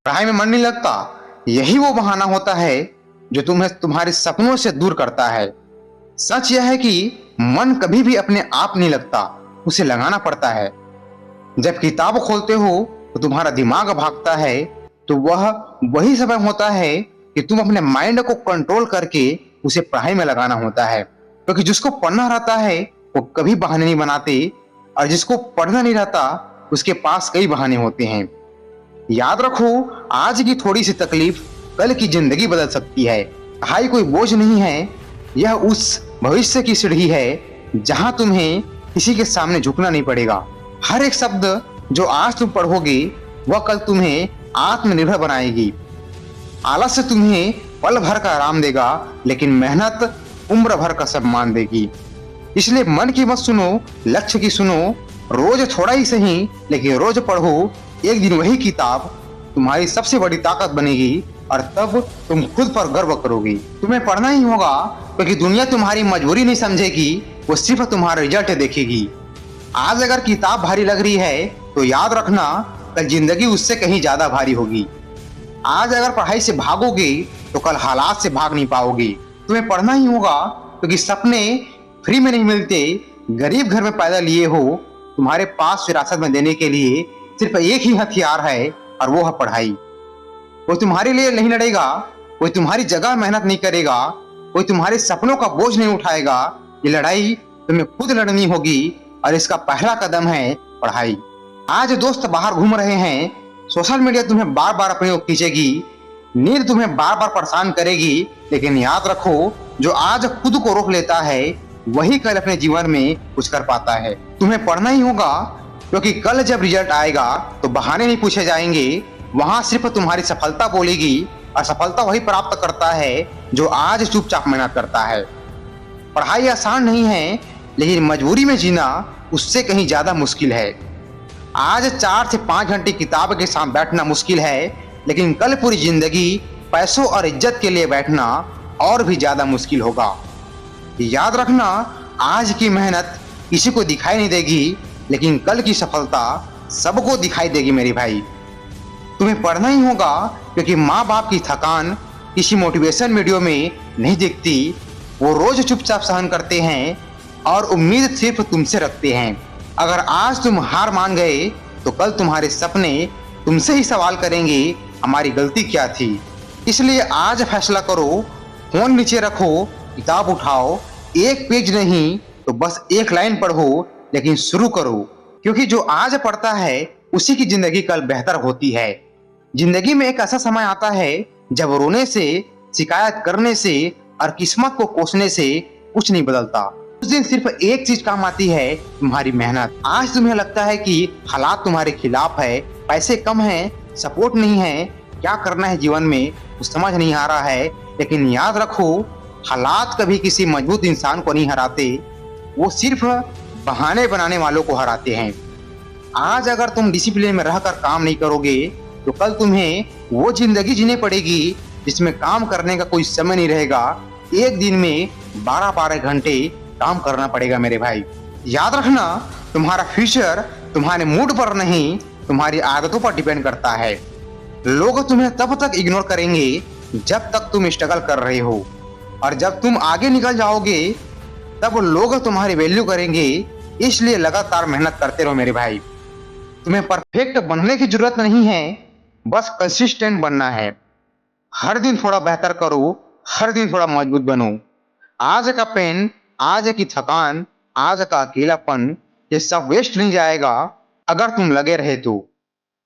पढ़ाई में मन नहीं लगता, यही वो बहाना होता है जो तुम्हें तुम्हारे सपनों से दूर करता है। सच यह है कि मन कभी भी अपने आप नहीं लगता, उसे लगाना पड़ता है। जब किताब खोलते हो तो तुम्हारा दिमाग भागता है, तो वह वही समय होता है कि तुम अपने माइंड को कंट्रोल करके उसे पढ़ाई में लगाना होता है। क्योंकि जिसको पढ़ना रहता है वो कभी बहाने नहीं बनाते, और जिसको पढ़ना नहीं रहता उसके पास कई बहाने होते हैं। याद रखो, आज की थोड़ी सी तकलीफ कल की जिंदगी बदल सकती है। पढ़ाई कोई बोझ नहीं है, यह उस भविष्य की सीढ़ी है जहां तुम्हें किसी के सामने झुकना नहीं पड़ेगा। हर एक शब्द जो आज तुम पढ़ोगे वह कल तुम्हें आत्मनिर्भर बनाएगी। आलस्य तुम्हें पल भर का आराम देगा, लेकिन मेहनत उम्र भर का सम्मान देगी। इसलिए मन की मत सुनो, लक्ष्य की सुनो। रोज थोड़ा ही सही, लेकिन रोज पढ़ो। एक दिन वही किताब तुम्हारी सबसे बड़ी ताकत बनेगी, और तब तुम खुद पर गर्व करोगी। तुम्हें पढ़ना ही होगा, क्योंकि दुनिया तुम्हारी मजबूरी नहीं समझेगी, वो सिर्फ तुम्हारा रिजल्ट देखेगी। आज अगर किताब भारी लग रही है तो याद रखना, कल जिंदगी उससे कहीं ज्यादा भारी होगी। आज अगर पढ़ाई से भागोगे तो कल हालात से भाग नहीं पाओगे। तुम्हें पढ़ना ही होगा, क्योंकि सपने फ्री में नहीं मिलते। गरीब घर में पैदा लिए हो, तुम्हारे पास विरासत में देने के लिए सिर्फ एक ही हथियार है, और वो है पढ़ाई। कोई तुम्हारे लिए नहीं लड़ेगा, कोई तुम्हारी जगह मेहनत नहीं करेगा, कोई तुम्हारे सपनों का बोझ नहीं उठाएगा। ये लड़ाई तुम्हें खुद लड़नी होगी, और इसका पहला कदम है पढ़ाई। आज दोस्त बाहर घूम रहे हैं, सोशल मीडिया तुम्हें बार बार अपनी ओर खींचेगी, नींद तुम्हें बार बार परेशान करेगी, लेकिन याद रखो, जो आज खुद को रोक लेता है वही कल अपने जीवन में कुछ कर पाता है। तुम्हें पढ़ना ही होगा, क्योंकि कल जब रिजल्ट आएगा तो बहाने नहीं पूछे जाएंगे, वहां सिर्फ तुम्हारी सफलता बोलेगी। और सफलता वही प्राप्त करता है जो आज चुपचाप मेहनत करता है। पढ़ाई आसान नहीं है, लेकिन मजबूरी में जीना उससे कहीं ज्यादा मुश्किल है। आज 4 से 5 घंटे किताब के साथ बैठना मुश्किल है, लेकिन कल पूरी जिंदगी पैसों और इज्जत के लिए बैठना और भी ज्यादा मुश्किल होगा। याद रखना, आज की मेहनत किसी को दिखाई नहीं देगी, लेकिन कल की सफलता सबको दिखाई देगी मेरे भाई। तुम्हें पढ़ना ही होगा, क्योंकि माँ बाप की थकान किसी मोटिवेशन वीडियो में नहीं दिखती। वो रोज चुपचाप सहन करते हैं और उम्मीद सिर्फ तुमसे रखते हैं। अगर आज तुम हार मान गए तो कल तुम्हारे सपने तुमसे ही सवाल करेंगे, हमारी गलती क्या थी। इसलिए आज फैसला करो, फोन नीचे रखो, किताब उठाओ, एक पेज नहीं तो बस एक लाइन पढ़ो, लेकिन शुरू करो। क्योंकि जो आज पढ़ता है उसी की जिंदगी कल बेहतर होती है। जिंदगी में एक ऐसा समय आता है जब रोने से, शिकायत करने से और किस्मत को कोसने से कुछ नहीं बदलता। उस दिन सिर्फ एक चीज काम आती है, तुम्हारी मेहनत। आज तुम्हें लगता है कि हालात तुम्हारे खिलाफ है, पैसे कम हैं, सपोर्ट नहीं है, क्या करना है जीवन में कुछ समझ नहीं आ रहा है, लेकिन याद रखो, हालात कभी किसी मजबूत इंसान को नहीं हराते, वो सिर्फ बहाने बनाने वालों को हराते हैं। आज अगर तुम डिसिप्लिन में रहकर काम नहीं करोगे तो कल तुम्हें वो जिंदगी जीनी पड़ेगी जिसमें काम करने का कोई समय नहीं रहेगा। एक दिन में 12-12 घंटे काम करना पड़ेगा मेरे भाई। याद रखना, तुम्हारा फ्यूचर तुम्हारे मूड पर नहीं, तुम्हारी आदतों पर डिपेंड करता है। लोग तुम्हें तब तक इग्नोर करेंगे जब तक तुम स्ट्रगल कर रहे हो, और जब तुम आगे निकल जाओगे तब लोग तुम्हारी वैल्यू करेंगे। इसलिए लगातार मेहनत करते रहो मेरे भाई। तुम्हें परफेक्ट बनने की जरूरत नहीं है, बस कंसिस्टेंट बनना है। हर दिन थोड़ा बेहतर करो, हर दिन थोड़ा मजबूत बनो। आज का पेन, आज की थकान, आज का अकेलापन, ये सब वेस्ट नहीं जाएगा अगर तुम लगे रहे तो।